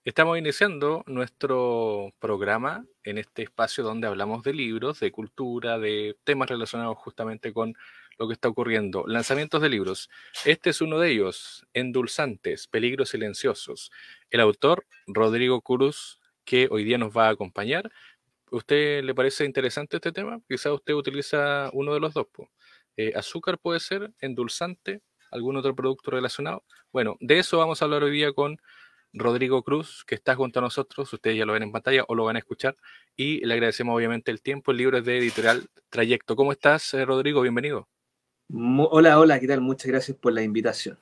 Estamos iniciando nuestro programa en este espacio donde hablamos de libros, de cultura, de temas relacionados justamente con lo que está ocurriendo. Lanzamientos de libros. Este es uno de ellos, Endulzantes, Peligros Silenciosos. El autor, Rodrigo Cruz, que hoy día nos va a acompañar. ¿Usted le parece interesante este tema? Quizá usted utiliza uno de los dos. Po. Azúcar puede ser, endulzante, algún otro producto relacionado. Bueno, de eso vamos a hablar hoy día con Rodrigo Cruz, que está junto a nosotros. Ustedes ya lo ven en pantalla o lo van a escuchar. Y le agradecemos obviamente el tiempo. El libro es de Editorial Trayecto. ¿Cómo estás, Rodrigo? Bienvenido. Hola, hola, ¿qué tal? Muchas gracias por la invitación.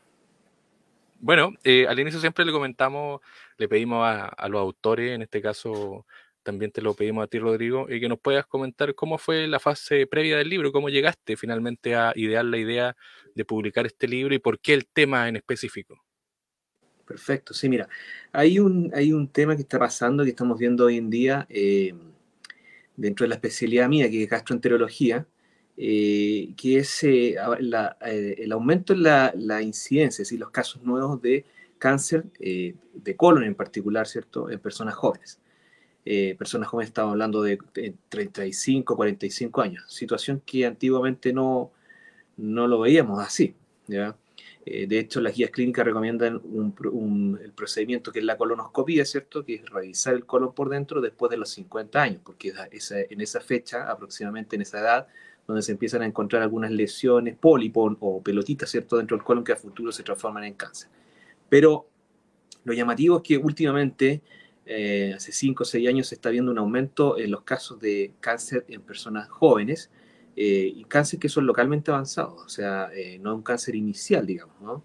Bueno, al inicio siempre le comentamos, le pedimos a los autores, en este caso también te lo pedimos a ti, Rodrigo, que nos puedas comentar cómo fue la fase previa del libro, cómo llegaste finalmente a idear la idea de publicar este libro y por qué el tema en específico. Perfecto, sí, mira, hay un tema que está pasando, que estamos viendo hoy en día dentro de la especialidad mía, que es gastroenterología, que es el aumento en la incidencia, es decir, los casos nuevos de cáncer de colon en particular, ¿cierto?, en personas jóvenes. Personas jóvenes, estamos hablando de 35, 45 años, situación que antiguamente no lo veíamos así, ¿ya? De hecho, las guías clínicas recomiendan el procedimiento que es la colonoscopia, ¿cierto? Que es revisar el colon por dentro después de los 50 años, porque en esa fecha, aproximadamente en esa edad, donde se empiezan a encontrar algunas lesiones, pólipos o pelotitas, ¿cierto? Dentro del colon que a futuro se transforman en cáncer. Pero lo llamativo es que últimamente, hace 5 o 6 años, se está viendo un aumento en los casos de cáncer en personas jóvenes, y cáncer que son localmente avanzados, o sea, no es un cáncer inicial, digamos, ¿no?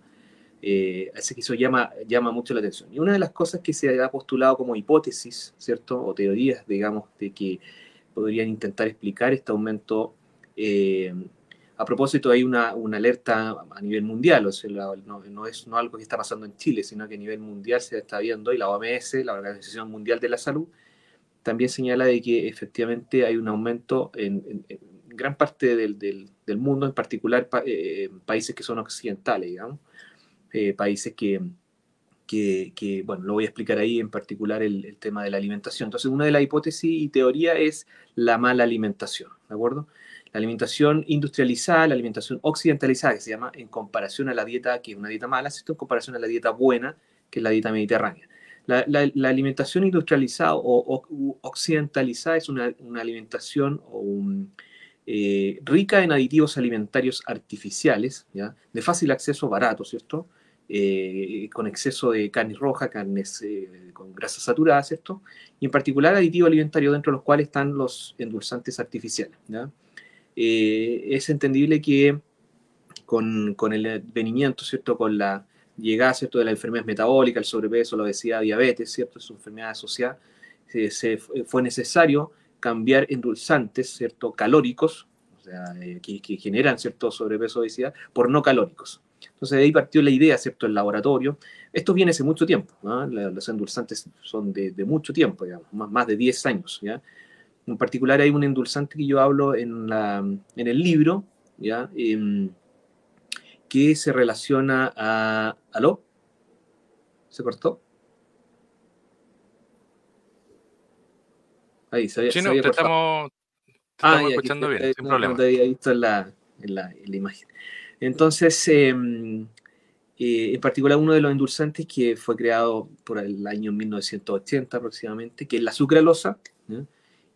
Así que eso llama mucho la atención. Y una de las cosas que se ha postulado como hipótesis, ¿cierto? O teorías, digamos, de que podrían intentar explicar este aumento. A propósito, hay una alerta a nivel mundial, o sea, no algo que está pasando en Chile, sino que a nivel mundial se está viendo, y la OMS, la Organización Mundial de la Salud, también señala de que efectivamente hay un aumento en gran parte del mundo, en particular países que son occidentales, digamos, países bueno, lo voy a explicar ahí, en particular el tema de la alimentación. Entonces, una de las hipótesis y teoría es la mala alimentación, ¿de acuerdo? La alimentación industrializada, la alimentación occidentalizada, que se llama, en comparación a la dieta, que es una dieta mala, ¿cierto? En comparación a la dieta buena, que es la dieta mediterránea. La alimentación industrializada o occidentalizada es una alimentación rica en aditivos alimentarios artificiales, ¿ya? De fácil acceso, barato, ¿cierto? Con exceso de carne roja, carnes con grasa saturada, ¿cierto? Y en particular aditivos alimentarios, dentro de los cuales están los endulzantes artificiales, ¿ya? Es entendible que con el advenimiento, ¿cierto? Con la llegada, ¿cierto?, de las enfermedades metabólicas, el sobrepeso, la obesidad, diabetes, ¿cierto?, es una enfermedad asociada, fue necesario cambiar endulzantes, ¿cierto?, calóricos, o sea, que generan cierto sobrepeso, obesidad, por no calóricos. Entonces de ahí partió la idea, ¿cierto?, el laboratorio. Esto viene hace mucho tiempo, ¿no? Los endulzantes son de mucho tiempo, digamos, más de 10 años, ¿ya? En particular hay un endulzante que yo hablo en el libro, ¿ya? Que se relaciona a... ¿Aló? ¿Se cortó? Ahí, Sí, se no, había cortado. te Ah, estamos ya, aquí escuchando bien, sin no problema. te había visto en la imagen. Entonces, en particular uno de los endulzantes que fue creado por el año 1980 aproximadamente, que es la sucralosa, ¿ya?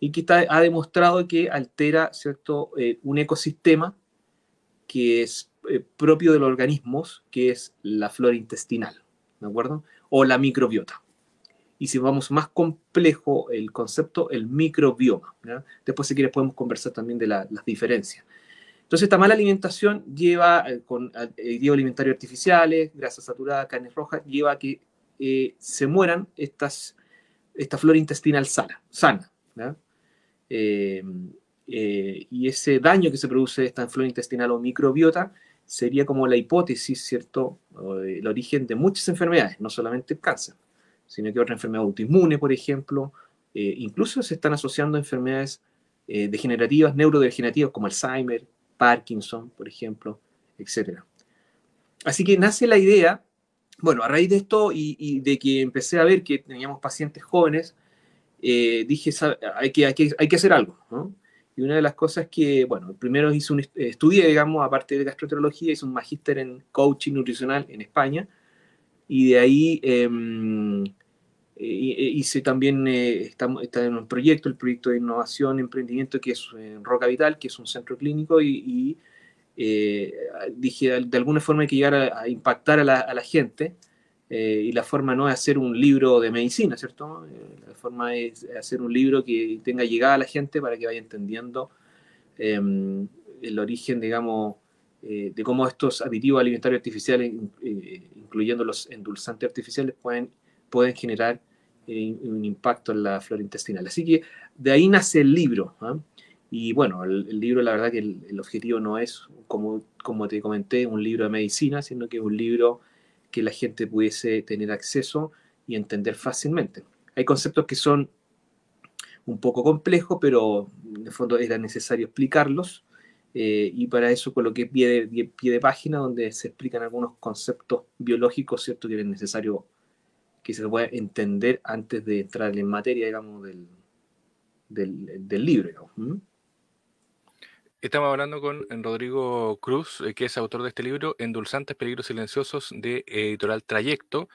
Y que ha demostrado que altera, ¿cierto?, un ecosistema que es propio de los organismos, que es la flora intestinal, ¿de acuerdo? O la microbiota. Y si vamos más complejo el concepto, el microbioma, ¿ya? Después, si quieres, podemos conversar también de las diferencias. Entonces, esta mala alimentación lleva, con aditivos alimentarios artificiales, grasa saturada, carne roja, lleva a que se mueran esta flora intestinal sana, ¿ya? Eh, y ese daño que se produce de esta flora intestinal o microbiota sería como la hipótesis, ¿cierto? El origen de muchas enfermedades, no solamente el cáncer, sino que otra enfermedad autoinmune, por ejemplo. Incluso se están asociando a enfermedades degenerativas, neurodegenerativas, como Alzheimer, Parkinson, por ejemplo, etcétera. Así que nace la idea Bueno, a raíz de esto y de que empecé a ver que teníamos pacientes jóvenes, dije, hay que hacer algo, ¿no? Y una de las cosas que, bueno, primero estudié, digamos, aparte de gastroenterología, hice un magíster en coaching nutricional en España, y de ahí hice también, está en un proyecto, el proyecto de innovación, emprendimiento, que es Roca Vital, que es un centro clínico, eh, dije, de alguna forma hay que llegar a impactar a la gente, y la forma no es hacer un libro de medicina, ¿cierto? La forma es hacer un libro que tenga llegada a la gente para que vaya entendiendo el origen, digamos, de cómo estos aditivos alimentarios artificiales, incluyendo los endulzantes artificiales, pueden generar un impacto en la flora intestinal. Así que de ahí nace el libro, ¿eh? Y bueno, el libro, la verdad que el objetivo no es, como te comenté, un libro de medicina, sino que es un libro que la gente pudiese tener acceso y entender fácilmente. Hay conceptos que son un poco complejos, pero en el fondo era necesario explicarlos, y para eso coloqué pie de página donde se explican algunos conceptos biológicos, ¿cierto? Que es necesario que se pueda entender antes de entrar en materia, digamos, del libro, digamos. ¿Mm? Estamos hablando con Rodrigo Cruz, que es autor de este libro, Endulzantes, Peligros Silenciosos, de Editorial Trayecto.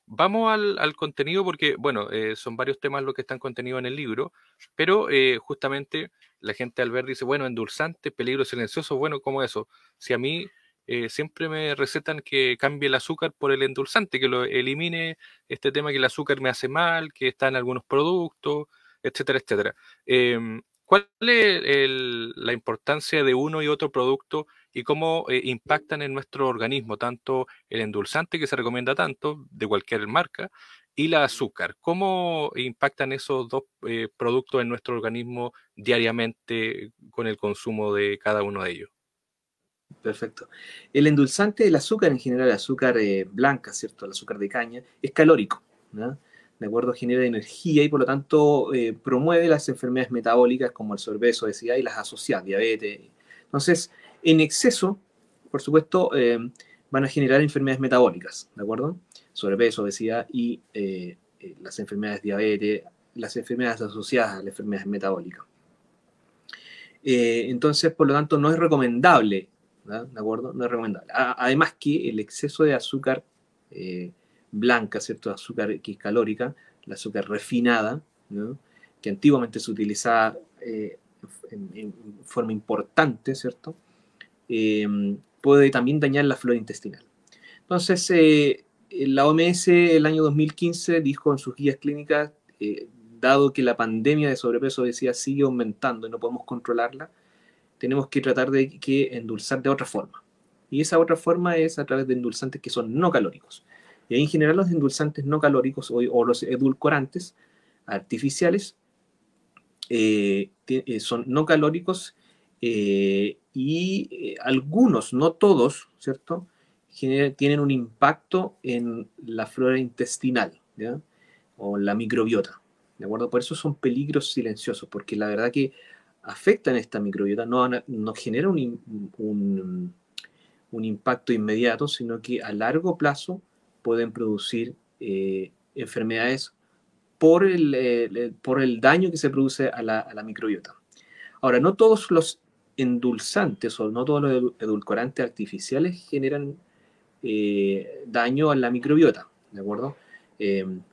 Vamos al contenido porque, bueno, son varios temas los que están contenidos en el libro, pero justamente la gente al ver dice, bueno, endulzantes, peligros silenciosos, bueno, ¿cómo eso? Si a mí siempre me recetan que cambie el azúcar por el endulzante, que lo elimine este tema que el azúcar me hace mal, que está en algunos productos, etcétera, etcétera. ¿Cuál es la importancia de uno y otro producto y cómo impactan en nuestro organismo, tanto el endulzante que se recomienda tanto, de cualquier marca, y la azúcar? ¿Cómo impactan esos dos productos en nuestro organismo diariamente con el consumo de cada uno de ellos? Perfecto. El endulzante, el azúcar en general, el azúcar blanca, ¿cierto? El azúcar de caña, es calórico, ¿no? ¿De acuerdo? Genera energía y por lo tanto promueve las enfermedades metabólicas como el sobrepeso, obesidad y las asociadas, diabetes. Entonces, en exceso, por supuesto, van a generar enfermedades metabólicas, ¿de acuerdo? Sobrepeso, obesidad y las enfermedades diabetes, las enfermedades asociadas a las enfermedades metabólicas. Entonces, por lo tanto, no es recomendable, ¿no? ¿De acuerdo? No es recomendable. Además que el exceso de azúcar eh, blanca, ¿cierto? Azúcar que es calórica, la azúcar refinada, ¿no? Que antiguamente se utilizaba en forma importante, ¿cierto? Eh, Puede también dañar la flora intestinal. Entonces, la OMS el año 2015 dijo en sus guías clínicas, dado que la pandemia de sobrepeso decía sigue aumentando y no podemos controlarla, tenemos que tratar de que endulzar de otra forma. Y esa otra forma es a través de endulzantes que son no calóricos. Y ahí en general los endulzantes no calóricos o los edulcorantes artificiales son no calóricos, y algunos, no todos, ¿cierto? Tienen un impacto en la flora intestinal, ¿ya? O en la microbiota, ¿de acuerdo? Por eso son peligros silenciosos, porque la verdad que afectan esta microbiota, no generan un impacto inmediato, sino que a largo plazo pueden producir enfermedades por el daño que se produce a la microbiota. Ahora, no todos los endulzantes o no todos los edulcorantes artificiales generan daño a la microbiota, ¿de acuerdo?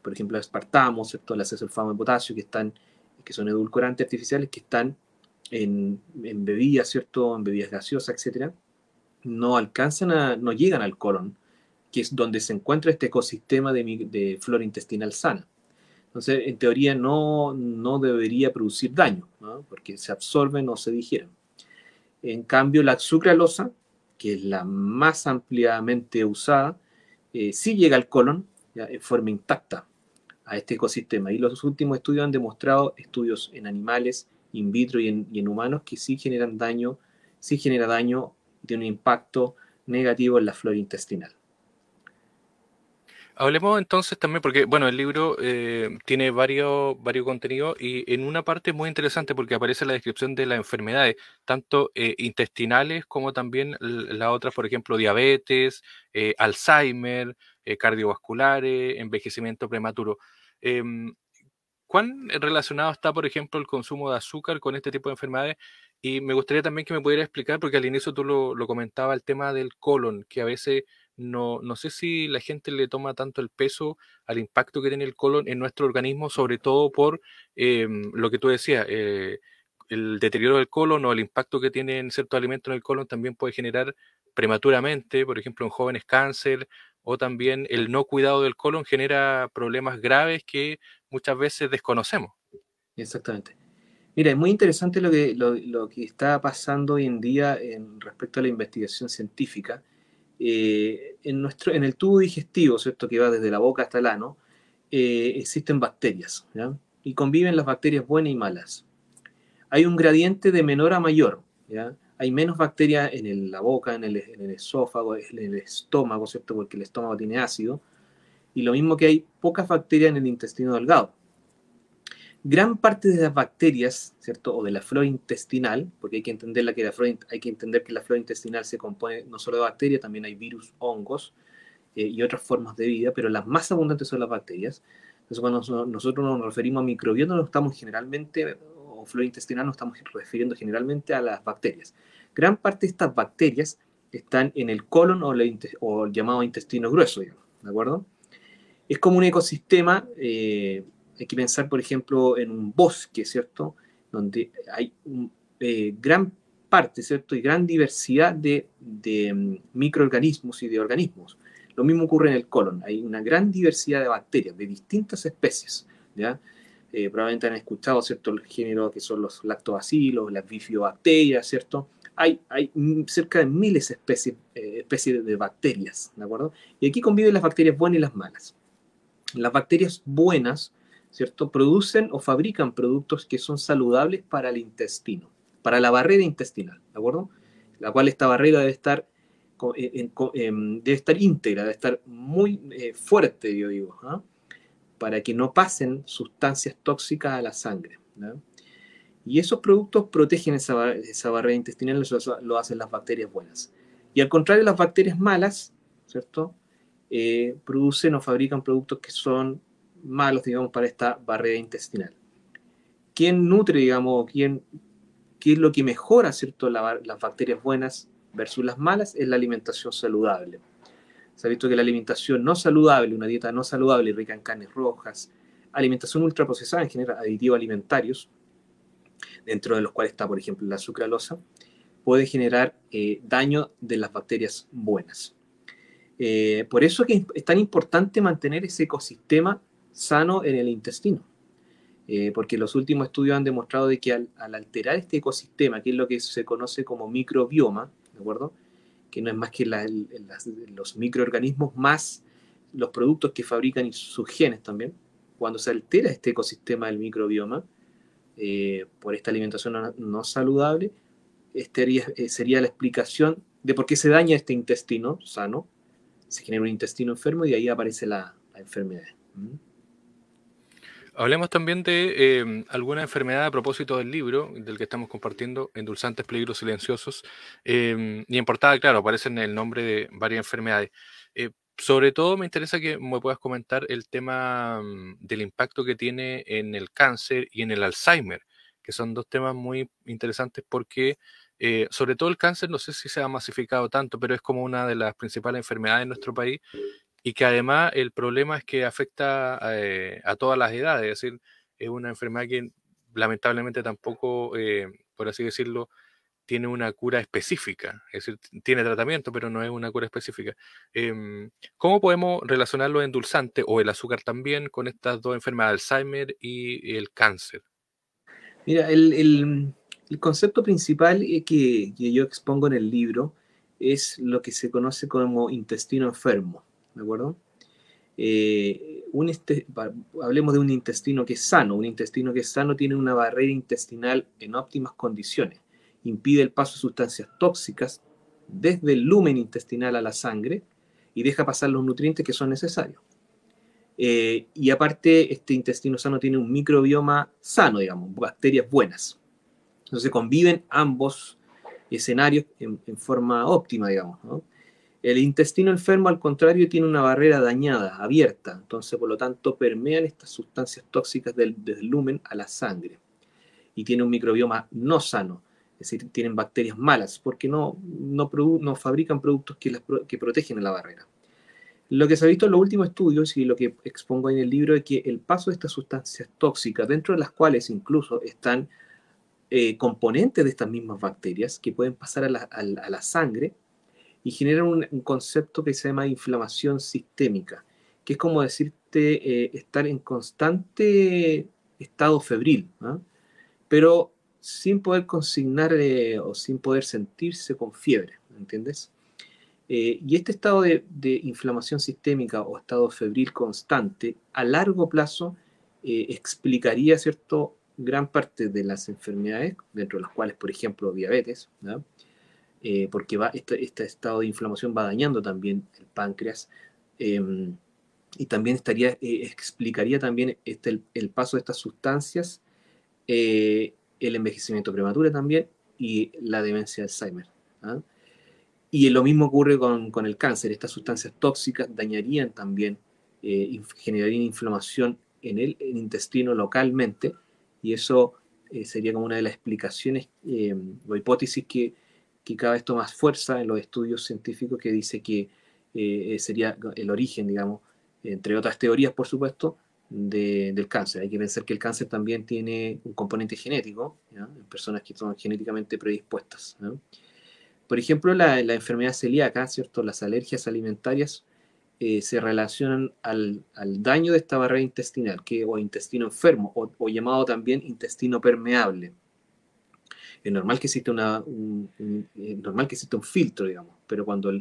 Por ejemplo, el aspartamo, ¿cierto? El acesulfamo de potasio, que son edulcorantes artificiales que están en bebidas, ¿cierto? En bebidas gaseosas, etcétera, no llegan al colon, que es donde se encuentra este ecosistema de flora intestinal sana. Entonces, en teoría no debería producir daño, ¿no? Porque se absorben o se digieren. En cambio, la sucralosa, que es la más ampliamente usada, sí llega al colon, ¿ya? En forma intacta a este ecosistema. Y los últimos estudios han demostrado, estudios en animales, in vitro y en humanos, que sí genera daño y tiene un impacto negativo en la flora intestinal. Hablemos entonces también, porque bueno, el libro tiene varios contenidos y en una parte es muy interesante porque aparece la descripción de las enfermedades, tanto intestinales como también las otras, por ejemplo, diabetes, Alzheimer, cardiovasculares, envejecimiento prematuro. Em, ¿Cuán relacionado está, por ejemplo, el consumo de azúcar con este tipo de enfermedades? Y me gustaría también que me pudiera explicar, porque al inicio tú lo comentabas, el tema del colon, que a veces no sé si la gente le toma tanto el peso al impacto que tiene el colon en nuestro organismo, sobre todo por lo que tú decías, el deterioro del colon o el impacto que tienen ciertos alimentos en el colon también puede generar prematuramente, por ejemplo, en jóvenes cáncer, o también el no cuidado del colon genera problemas graves que muchas veces desconocemos. Exactamente. Mira, es muy interesante lo que está pasando hoy en día en respecto a la investigación científica. En el tubo digestivo, ¿cierto? Que va desde la boca hasta el ano, existen bacterias, ¿ya? Y conviven las bacterias buenas y malas. Hay un gradiente de menor a mayor, ¿ya? Hay menos bacterias la boca, en el esófago, en el estómago, ¿cierto? Porque el estómago tiene ácido. Y lo mismo que hay pocas bacterias en el intestino delgado. Gran parte de las bacterias, ¿cierto? O de la flora intestinal, porque hay que entender que la flora intestinal se compone no solo de bacterias, también hay virus, hongos y otras formas de vida, pero las más abundantes son las bacterias. Entonces, cuando nosotros nos referimos a microbiota, nos estamos generalmente, o flora intestinal, nos estamos refiriendo generalmente a las bacterias. Gran parte de estas bacterias están en el colon o el llamado intestino grueso, digamos, ¿de acuerdo? Es como un ecosistema, hay que pensar, por ejemplo, en un bosque, ¿cierto? Donde hay gran parte, ¿cierto? Y gran diversidad de microorganismos y de organismos. Lo mismo ocurre en el colon. Hay una gran diversidad de bacterias de distintas especies, ¿ya? Probablemente han escuchado, ¿cierto? El género que son los lactobacilos, las bifidobacterias, ¿cierto? Hay cerca de miles de especies de bacterias, ¿de acuerdo? Y aquí conviven las bacterias buenas y las malas. Las bacterias buenas, ¿cierto? Producen o fabrican productos que son saludables para el intestino, para la barrera intestinal, ¿de acuerdo? La cual esta barrera debe estar íntegra, debe estar muy fuerte, yo digo, ¿ah? Para que no pasen sustancias tóxicas a la sangre, ¿no? Y esos productos protegen esa barrera intestinal, eso lo hacen las bacterias buenas. Y al contrario, las bacterias malas, ¿cierto? Producen o fabrican productos que son malos, digamos, para esta barrera intestinal. ¿Quién nutre, digamos, qué es lo que mejora, ¿cierto? Las bacterias buenas versus las malas? Es la alimentación saludable. Se ha visto que la alimentación no saludable, una dieta no saludable, rica en carnes rojas, alimentación ultraprocesada en general, aditivos alimentarios, dentro de los cuales está, por ejemplo, la sucralosa, puede generar daño de las bacterias buenas. Por eso es tan importante mantener ese ecosistema sano en el intestino, porque los últimos estudios han demostrado de que al alterar este ecosistema, que es lo que se conoce como microbioma, ¿de acuerdo? Que no es más que los microorganismos más los productos que fabrican y sus genes también, cuando se altera este ecosistema del microbioma, por esta alimentación no saludable, sería la explicación de por qué se daña este intestino sano, se genera un intestino enfermo y de ahí aparece la enfermedad. ¿Mm? Hablemos también de alguna enfermedad a propósito del libro, del que estamos compartiendo, Endulzantes, Peligros Silenciosos. Y en portada, claro, aparecen el nombre de varias enfermedades. Sobre todo me interesa que me puedas comentar el tema del impacto que tiene en el cáncer y en el Alzheimer, que son dos temas muy interesantes porque, sobre todo el cáncer, no sé si se ha masificado tanto, pero es como una de las principales enfermedades en nuestro país y que además el problema es que afecta a todas las edades, es decir, es una enfermedad que lamentablemente tampoco, por así decirlo, tiene una cura específica, es decir, tiene tratamiento, pero no es una cura específica. ¿Cómo podemos relacionar los endulzantes o el azúcar también con estas dos enfermedades, Alzheimer y el cáncer? Mira, el concepto principal que yo expongo en el libro es lo que se conoce como intestino enfermo, ¿de acuerdo? Hablemos de un intestino que es sano. Un intestino que es sano tiene una barrera intestinal en óptimas condiciones. Impide el paso de sustancias tóxicas desde el lumen intestinal a la sangre y deja pasar los nutrientes que son necesarios. Y aparte, este intestino sano tiene un microbioma sano, digamos, bacterias buenas. Entonces conviven ambos escenarios en forma óptima, digamos, ¿no? El intestino enfermo, al contrario, tiene una barrera dañada, abierta, entonces por lo tanto permean estas sustancias tóxicas del lumen a la sangre y tiene un microbioma no sano, es decir, tienen bacterias malas porque no fabrican productos que protegen a la barrera. Lo que se ha visto en los últimos estudios y lo que expongo en el libro es que el paso de estas sustancias tóxicas, dentro de las cuales incluso están componentes de estas mismas bacterias que pueden pasar a la sangre, y generan un concepto que se llama inflamación sistémica, que es como decirte estar en constante estado febril, ¿no? Pero sin poder consignar o sin poder sentirse con fiebre, ¿entiendes? Y este estado de inflamación sistémica o estado febril constante, a largo plazo, explicaría, ¿cierto?, gran parte de las enfermedades, dentro de las cuales, por ejemplo, diabetes, ¿no? Porque este estado de inflamación va dañando también el páncreas, eh, y también explicaría también el paso de estas sustancias, el envejecimiento prematuro también y la demencia de Alzheimer, ¿ah? Y lo mismo ocurre con el cáncer. Estas sustancias tóxicas dañarían también, generarían inflamación en el intestino localmente, y eso sería como una de las explicaciones o hipótesis que cada vez toma más fuerza en los estudios científicos, que dice que sería el origen, digamos, entre otras teorías, por supuesto, del cáncer. Hay que pensar que el cáncer también tiene un componente genético, ¿ya?, en personas que son genéticamente predispuestas, ¿no? Por ejemplo, la enfermedad celíaca, ¿cierto? Las alergias alimentarias se relacionan al daño de esta barrera intestinal, o intestino enfermo, o llamado también intestino permeable. Es normal que exista normal que exista un filtro, digamos, pero cuando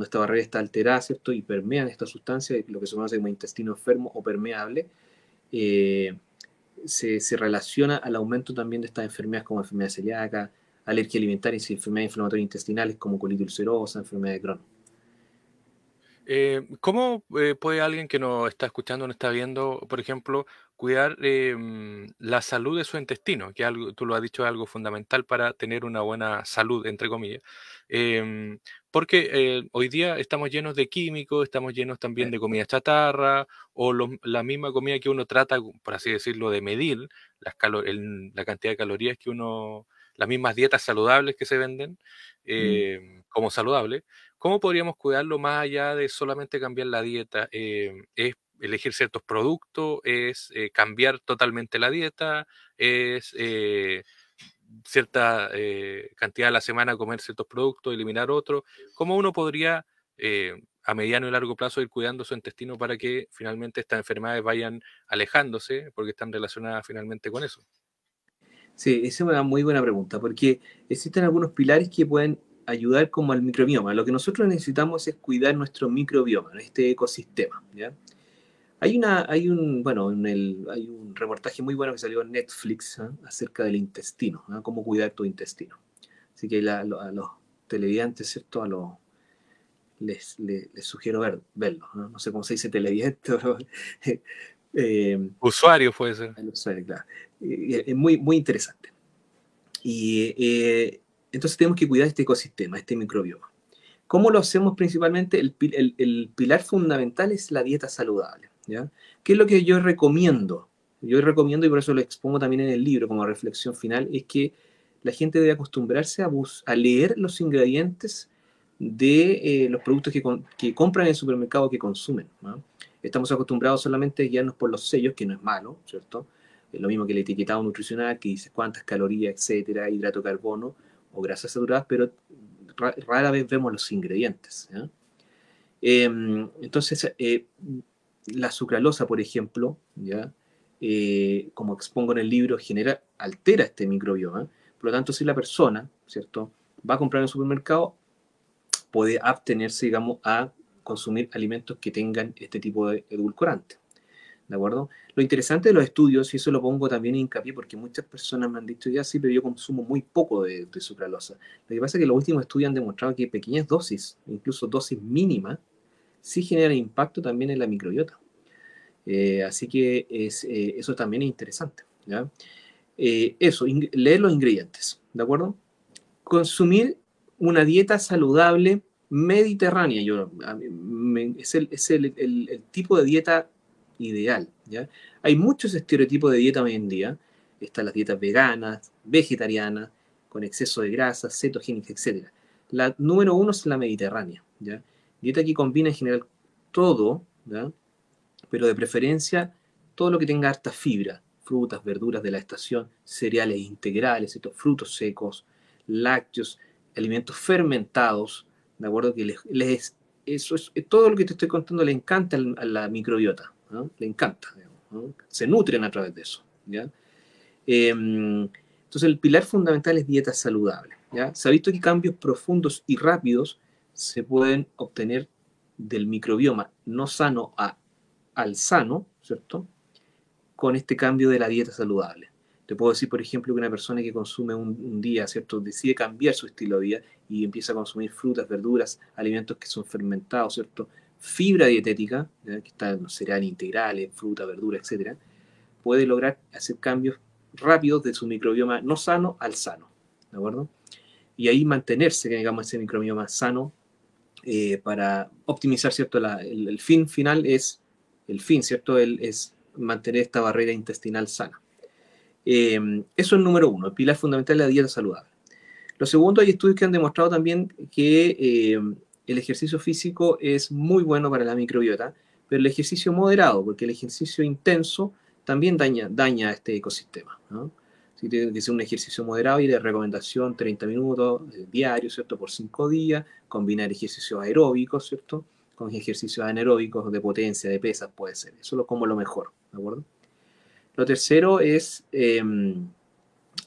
esta barrera está alterada, ¿cierto?, y permean esta sustancia, lo que se conoce como intestino enfermo o permeable, eh, se relaciona al aumento también de estas enfermedades como enfermedad celíaca, alergia alimentaria y enfermedades inflamatorias intestinales como colitis ulcerosa, enfermedad de Crohn. ¿Cómo puede alguien que nos está escuchando, nos está viendo, por ejemplo, cuidar la salud de su intestino? Que algo, tú lo has dicho, es algo fundamental para tener una buena salud, entre comillas. Em, Porque hoy día estamos llenos de químicos, estamos llenos también de comida chatarra, o la misma comida que uno trata, por así decirlo, de medir, la cantidad de calorías que uno, las mismas dietas saludables que se venden Mm. como saludables. ¿Cómo podríamos cuidarlo más allá de solamente cambiar la dieta? ¿Es elegir ciertos productos? ¿Es cambiar totalmente la dieta? ¿Es cierta cantidad a la semana comer ciertos productos, eliminar otros? ¿Cómo uno podría a mediano y largo plazo ir cuidando su intestino para que finalmente estas enfermedades vayan alejándose, porque están relacionadas finalmente con eso? Sí, esa es una muy buena pregunta, porque existen algunos pilares que pueden ayudar como al microbioma. Lo que nosotros necesitamos es cuidar nuestro microbioma, ¿no?, este ecosistema, ¿ya? Hay un reportaje muy bueno que salió en Netflix, ¿ah?, acerca del intestino, ¿ah?, cómo cuidar tu intestino. Así que a los televidentes, ¿cierto?, les sugiero verlo, ¿no? No sé cómo se dice televidente, pero Usuario puede ser. a los usuarios, claro. Es muy, muy interesante. Y entonces tenemos que cuidar este ecosistema, este microbioma. ¿Cómo lo hacemos principalmente? El pilar fundamental es la dieta saludable, ¿ya? ¿Qué es lo que yo recomiendo? Yo recomiendo, y por eso lo expongo también en el libro como reflexión final, es que la gente debe acostumbrarse a leer los ingredientes de los productos que compran en el supermercado, que consumen, ¿no? Estamos acostumbrados solamente a guiarnos por los sellos, que no es malo, ¿cierto? Es lo mismo que el etiquetado nutricional, que dice cuántas calorías, etcétera, hidrato de carbono o grasas saturadas, pero rara vez vemos los ingredientes, ¿ya? Entonces, la sucralosa, por ejemplo, ¿ya? Como expongo en el libro, altera este microbioma. Por lo tanto, si la persona, ¿cierto?, va a comprar en el supermercado, puede abstenerse, digamos, a consumir alimentos que tengan este tipo de edulcorante. ¿De acuerdo? Lo interesante de los estudios, y eso lo pongo también en hincapié porque muchas personas me han dicho, ya sí, pero yo consumo muy poco de sucralosa. Lo que pasa es que los últimos estudios han demostrado que pequeñas dosis, incluso dosis mínimas, sí generan impacto también en la microbiota. Así que eso también es interesante, ¿ya? Leer los ingredientes, ¿de acuerdo? Consumir una dieta saludable mediterránea. Es el tipo de dieta ideal, ¿ya? Hay muchos estereotipos de dieta hoy en día. Están las dietas veganas, vegetarianas, con exceso de grasa, cetogénica, etc. La número uno es la mediterránea, ¿ya? Dieta que combina en general todo, ¿ya? Pero de preferencia todo lo que tenga harta fibra, frutas, verduras de la estación, cereales integrales, frutos secos, lácteos, alimentos fermentados, ¿de acuerdo? Que eso es todo lo que te estoy contando le encanta a la microbiota, ¿no? Le encanta, digamos, ¿no? Se nutren a través de eso, ¿ya? Entonces el pilar fundamental es dieta saludable, ¿ya? Se ha visto que cambios profundos y rápidos se pueden obtener del microbioma no sano al sano, ¿cierto? Con este cambio de la dieta saludable. Te puedo decir, por ejemplo, que una persona que consume un día, ¿cierto? Decide cambiar su estilo de vida y empieza a consumir frutas, verduras, alimentos que son fermentados, ¿cierto? Fibra dietética, ¿ya? Que están los cereales integrales, fruta, verdura, etcétera, puede lograr hacer cambios rápidos de su microbioma no sano al sano, ¿de acuerdo? Y ahí mantenerse, digamos, ese microbioma sano para optimizar, ¿cierto? El fin final es, el fin, ¿cierto? Es mantener esta barrera intestinal sana. Eso es el número uno, el pilar fundamental de la dieta saludable. Lo segundo, hay estudios que han demostrado también que el ejercicio físico es muy bueno para la microbiota, pero el ejercicio moderado, porque el ejercicio intenso también daña este ecosistema, ¿no? Si tiene que ser un ejercicio moderado y de recomendación 30 minutos diarios, ¿cierto? Por 5 días, combinar ejercicios aeróbicos, ¿cierto? Con ejercicios anaeróbicos de potencia, de pesas, puede ser. Eso es como lo mejor, ¿de acuerdo? Lo tercero es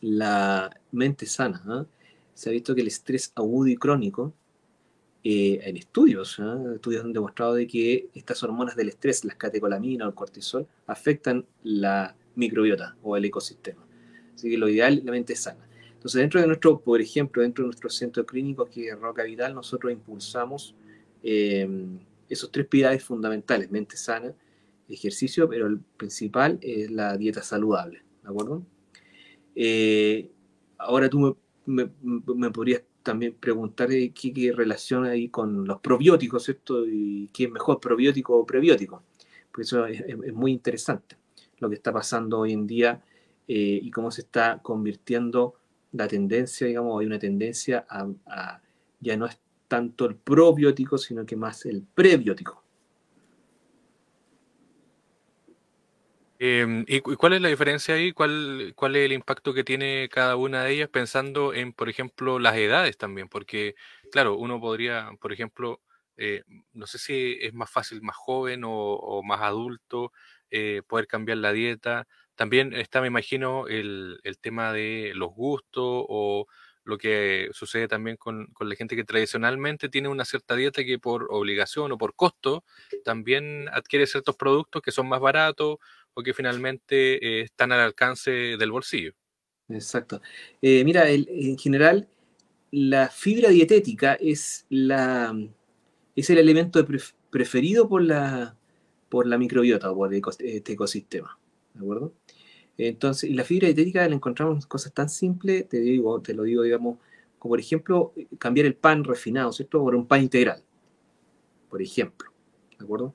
la mente sana, ¿eh? Se ha visto que el estrés agudo y crónico, en estudios, ¿eh? Estudios han demostrado de que estas hormonas del estrés, las catecolaminas o el cortisol, afectan la microbiota o el ecosistema. Así que lo ideal es la mente sana. Entonces, por ejemplo, dentro de nuestro centro clínico, que es Roca Vital, nosotros impulsamos eh, esos tres pilares fundamentales: mente sana, ejercicio, pero el principal es la dieta saludable, ¿de acuerdo? Eh, Ahora tú me podrías también preguntar qué relación hay con los probióticos, ¿cierto? Y qué es mejor, probiótico o prebiótico. Pues eso es muy interesante lo que está pasando hoy en día y cómo se está convirtiendo la tendencia, digamos, hay una tendencia ya no es tanto el probiótico, sino que más el prebiótico. ¿Y cuál es la diferencia ahí? ¿Cuál es el impacto que tiene cada una de ellas pensando en, por ejemplo, las edades también? Porque, claro, uno podría, por ejemplo, eh, no sé si es más fácil más joven o más adulto poder cambiar la dieta. También está, me imagino, el tema de los gustos o lo que sucede también con la gente que tradicionalmente tiene una cierta dieta que por obligación o por costo también adquiere ciertos productos que son más baratos o que finalmente están al alcance del bolsillo. Exacto. Mira, en general, la fibra dietética es el elemento preferido por la microbiota o por este ecosistema. ¿De acuerdo? Entonces, y la fibra dietética la encontramos en cosas tan simples, te lo digo, digamos, como por ejemplo, cambiar el pan refinado, ¿cierto? Por un pan integral, por ejemplo. ¿De acuerdo?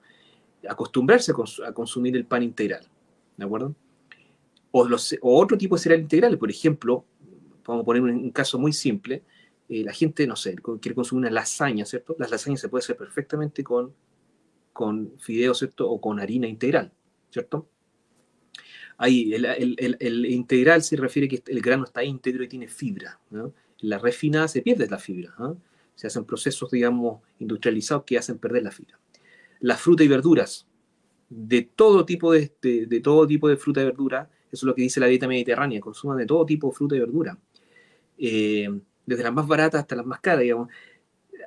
Acostumbrarse a consumir el pan integral. ¿De acuerdo? O otro tipo de cereal integral, por ejemplo, vamos a poner un caso muy simple, la gente, no sé, quiere consumir una lasaña, ¿cierto? Las lasañas se puede hacer perfectamente con fideos, ¿cierto? O con harina integral, ¿cierto? Ahí, el integral se refiere que el grano está íntegro y tiene fibra, ¿no? La refinada se pierde la fibra, ¿no? Se hacen procesos, digamos, industrializados que hacen perder la fibra. Las frutas y verduras, de todo tipo de fruta y verdura, eso es lo que dice la dieta mediterránea, consuman de todo tipo de fruta y verdura, eh, desde las más baratas hasta las más caras, digamos.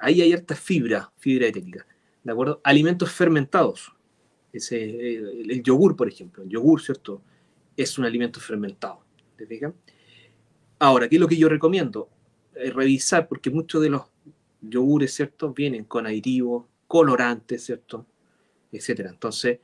Ahí hay harta fibra dietética, ¿de acuerdo? Alimentos fermentados, el yogur, por ejemplo, el yogur, ¿cierto? Es un alimento fermentado, ¿te fijas? Ahora, ¿qué es lo que yo recomiendo? Revisar, porque muchos de los yogures, ¿cierto? Vienen con aditivos, colorantes, ¿cierto? Etcétera. Entonces,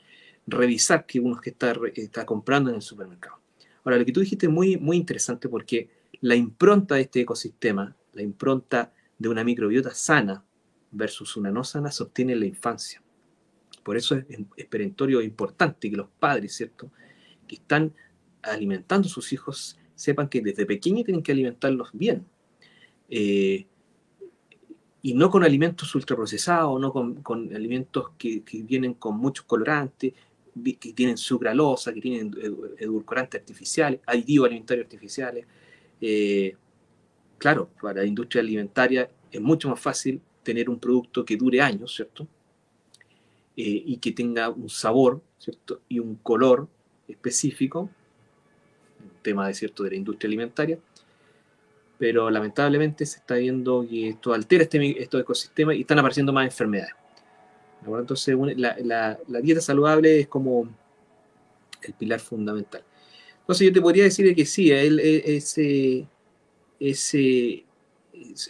revisar que uno que está comprando en el supermercado. Ahora, lo que tú dijiste es muy, muy interesante porque la impronta de este ecosistema, la impronta de una microbiota sana versus una no sana, se obtiene en la infancia. Por eso es perentorio importante que los padres, ¿cierto?, que están alimentando a sus hijos, sepan que desde pequeños tienen que alimentarlos bien. Eh, y no con alimentos ultraprocesados, no con alimentos que vienen con muchos colorantes, que tienen sucralosa, que tienen edulcorantes artificiales, aditivos alimentarios artificiales. Eh, claro, para la industria alimentaria es mucho más fácil tener un producto que dure años, ¿cierto? Y que tenga un sabor, ¿cierto? Y un color específico, un tema de, ¿cierto?, de la industria alimentaria, pero lamentablemente se está viendo que esto altera estos ecosistemas y están apareciendo más enfermedades. Entonces, la dieta saludable es como el pilar fundamental. Entonces, yo te podría decir que sí,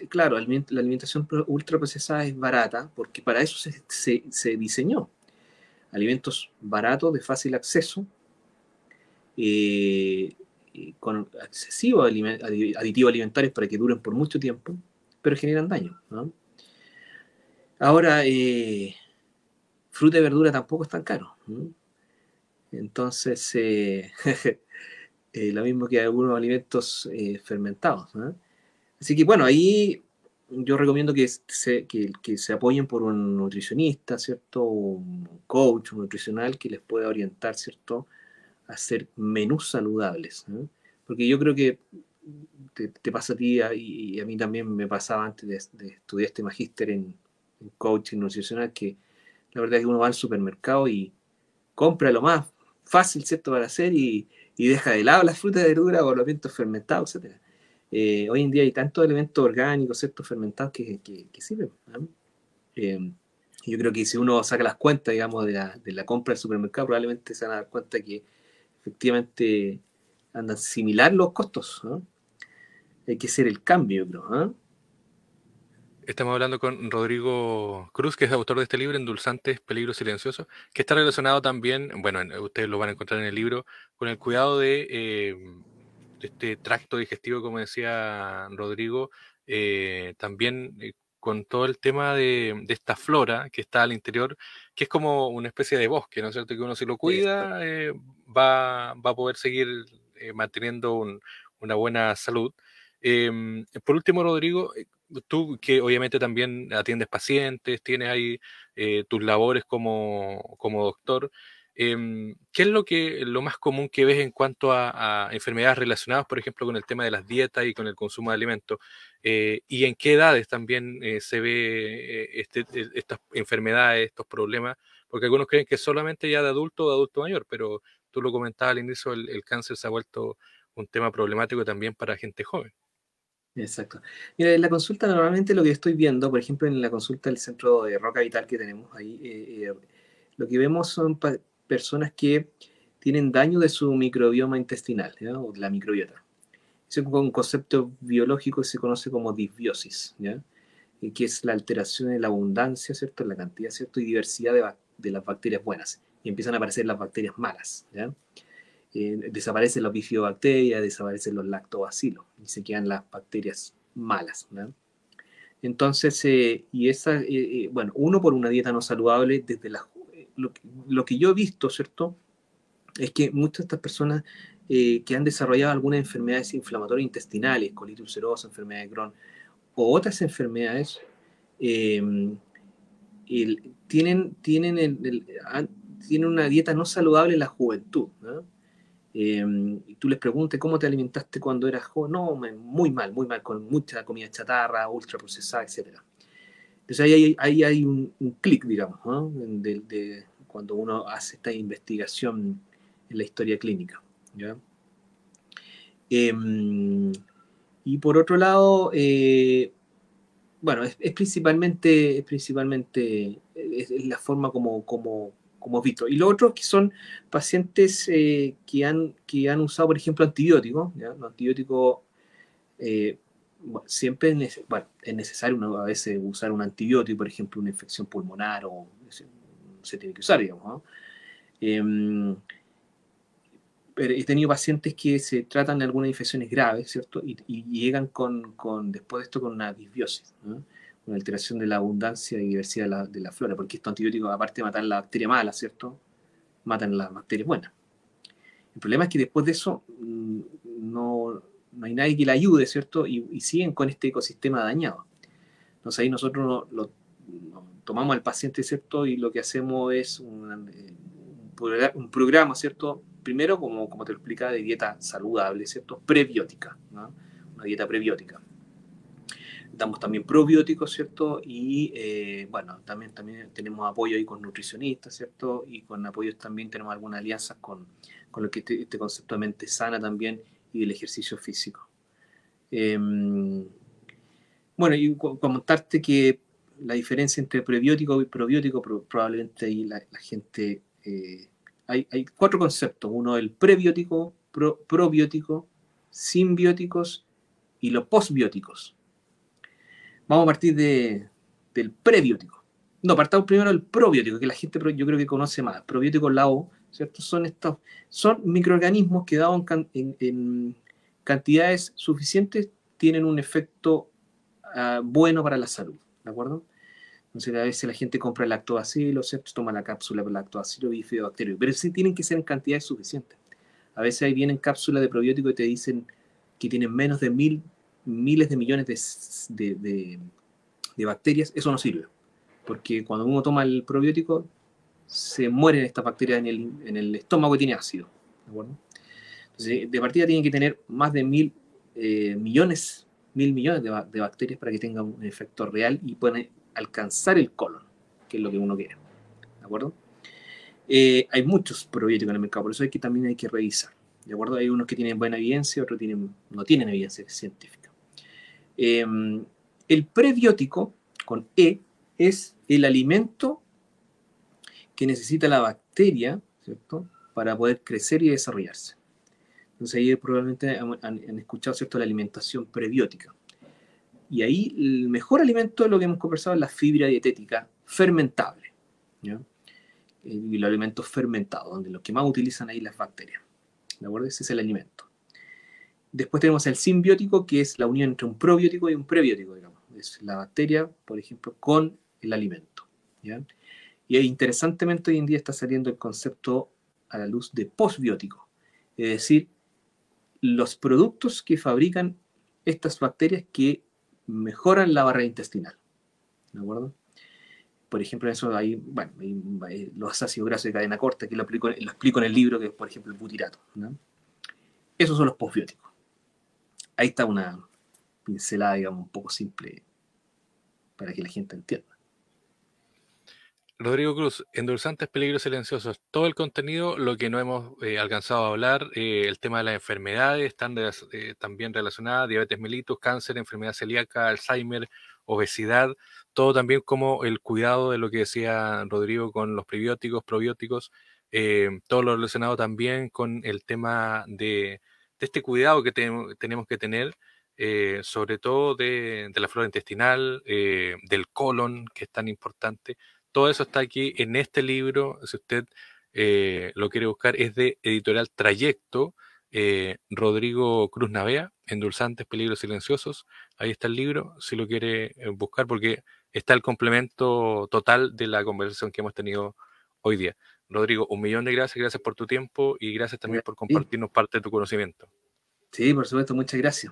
claro, la alimentación ultraprocesada es barata porque para eso se diseñó. Alimentos baratos, de fácil acceso, eh, con excesivos aditivos alimentarios para que duren por mucho tiempo, pero generan daño, ¿no? Ahora, fruta y verdura tampoco es tan caro, ¿no? Entonces, lo mismo que algunos alimentos fermentados, ¿no? Así que bueno, ahí yo recomiendo que se apoyen por un nutricionista, ¿cierto? Un coach, un nutricional que les pueda orientar, ¿cierto?, a hacer menús saludables, ¿no? Porque yo creo que te pasa a ti y a mí también me pasaba antes de estudiar este magíster en coaching nutricional, que la verdad es que uno va al supermercado y compra lo más fácil, ¿cierto?, para hacer y deja de lado las frutas y verduras o los alimentos fermentados, etcétera. Hoy en día hay tantos elementos orgánicos, ¿cierto?, fermentados que sirven, ¿no? Yo creo que si uno saca las cuentas, digamos, de la compra del supermercado, probablemente se van a dar cuenta que efectivamente andan similar los costos, ¿no? Hay que hacer el cambio, yo creo, ¿no? Estamos hablando con Rodrigo Cruz, que es autor de este libro, Endulzantes, Peligros Silenciosos, que está relacionado también, bueno, ustedes lo van a encontrar en el libro, con el cuidado de este tracto digestivo, como decía Rodrigo, también con todo el tema de esta flora que está al interior, que es como una especie de bosque, ¿no es cierto? Que uno si lo Esto. cuida va a poder seguir manteniendo una buena salud. Por último, Rodrigo, tú que obviamente también atiendes pacientes, tienes ahí tus labores como doctor, ¿qué es lo más común que ves en cuanto a enfermedades relacionadas, por ejemplo, con el tema de las dietas y con el consumo de alimentos? ¿Y en qué edades también se ve estas enfermedades, estos problemas? Porque algunos creen que solamente ya de adulto o de adulto mayor, pero tú lo comentabas al inicio, el cáncer se ha vuelto un tema problemático también para gente joven. Exacto. Mira, en la consulta normalmente lo que estoy viendo, por ejemplo, en la consulta del centro de Roca Vital que tenemos ahí, lo que vemos son personas que tienen daño de su microbioma intestinal, ¿ya? O la microbiota. Es un concepto biológico que se conoce como disbiosis, ¿ya? Que es la alteración en la abundancia, ¿cierto?, en la cantidad, ¿cierto?, y diversidad de las bacterias buenas. Y empiezan a aparecer las bacterias malas, ¿ya? Desaparecen las bifidobacterias, desaparecen los lactobacilos y se quedan las bacterias malas, ¿no? Entonces, bueno, uno por una dieta no saludable, lo que yo he visto, ¿cierto?, es que muchas de estas personas que han desarrollado algunas enfermedades inflamatorias intestinales, colitis ulcerosa, enfermedad de Crohn, o otras enfermedades, eh, tienen una dieta no saludable en la juventud, ¿no? Y tú les preguntas cómo te alimentaste cuando eras joven, no, muy mal, con mucha comida chatarra, ultra procesada, etcétera. Entonces ahí hay un clic, digamos, ¿no?, cuando uno hace esta investigación en la historia clínica, ¿ya? Eh, y por otro lado, bueno, es la forma como he visto. Y lo otro que son pacientes que han usado, por ejemplo, antibióticos, ¿ya? Los antibióticos, bueno, siempre es necesario a veces usar un antibiótico, por ejemplo, una infección pulmonar o se tiene que usar, digamos, ¿no? Pero he tenido pacientes que se tratan de algunas infecciones graves, ¿cierto? Y llegan después de esto con una disbiosis, ¿no? Una alteración de la abundancia y diversidad de la flora, porque estos antibióticos, aparte de matar la bacteria mala, ¿cierto? Matan las bacterias buenas. El problema es que después de eso no hay nadie que la ayude, ¿cierto? Y siguen con este ecosistema dañado. Entonces ahí nosotros tomamos al paciente, ¿cierto? Y lo que hacemos es un programa, ¿cierto? Primero, como te lo explicaba, de dieta saludable, ¿cierto? Prebiótica, ¿no? Una dieta prebiótica. Damos también probióticos, ¿cierto? Y bueno, también tenemos apoyo ahí con nutricionistas, ¿cierto? Y con apoyos también tenemos algunas alianzas con lo que este concepto de mente sana también y del ejercicio físico. Bueno, y comentarte que la diferencia entre prebiótico y probiótico, probablemente ahí la gente... hay 4 conceptos. Uno, el prebiótico, probiótico, simbióticos y los postbióticos. Vamos a partir del prebiótico. No, partamos primero del probiótico, que la gente yo creo que conoce más. Probiótico, la O, ¿cierto? Son microorganismos que dados en cantidades suficientes tienen un efecto bueno para la salud, ¿de acuerdo? Entonces a veces la gente compra el lactobacilo, ¿cierto? Toma la cápsula de lactobacilo, bifidobacterio, pero sí tienen que ser en cantidades suficientes. A veces ahí vienen cápsulas de probiótico y te dicen que tienen menos de miles de millones de bacterias. Eso no sirve, porque cuando uno toma el probiótico se mueren estas bacterias en el estómago que tiene ácido, ¿de acuerdo? Entonces, de partida tienen que tener más de mil millones de bacterias para que tengan un efecto real y puedan alcanzar el colon, que es lo que uno quiere, ¿de acuerdo? Hay muchos probióticos en el mercado, por eso también hay que revisar, ¿de acuerdo? Hay unos que tienen buena evidencia, otros no tienen evidencia científica. El prebiótico, con E, es el alimento que necesita la bacteria, ¿cierto?, para poder crecer y desarrollarse. Entonces ahí probablemente han escuchado, ¿cierto?, la alimentación prebiótica. Y ahí el mejor alimento de lo que hemos conversado es la fibra dietética fermentable, ¿ya? Y los alimentos fermentados, donde los que más utilizan ahí las bacterias, ¿de acuerdo? Ese es el alimento. Después tenemos el simbiótico, que es la unión entre un probiótico y un prebiótico, digamos. Es la bacteria, por ejemplo, con el alimento, ¿ya? Y interesantemente hoy en día está saliendo el concepto a la luz de postbiótico, es decir, los productos que fabrican estas bacterias que mejoran la barrera intestinal, ¿de acuerdo? Por ejemplo, eso hay los ácidos grasos de cadena corta, que lo explico en el libro, que es, por ejemplo, el butirato, ¿no? Esos son los postbióticos. Ahí está una pincelada, digamos, un poco simple para que la gente entienda. Rodrigo Cruz, endulzantes, peligros silenciosos. Todo el contenido, lo que no hemos alcanzado a hablar, el tema de las enfermedades, están también relacionadas, diabetes mellitus, cáncer, enfermedad celíaca, Alzheimer, obesidad, todo también como el cuidado de lo que decía Rodrigo con los prebióticos, probióticos, todo lo relacionado también con el tema de este cuidado que tenemos que tener, sobre todo de la flora intestinal, del colon, que es tan importante. Todo eso está aquí en este libro. Si usted lo quiere buscar, es de Editorial Trayecto, Rodrigo Cruz Navea, Endulzantes, Peligros Silenciosos. Ahí está el libro, si lo quiere buscar, porque está el complemento total de la conversación que hemos tenido hoy día. Rodrigo, 1.000.000 de gracias por tu tiempo y gracias también por Sí, compartirnos parte de tu conocimiento. sí, por supuesto, muchas gracias.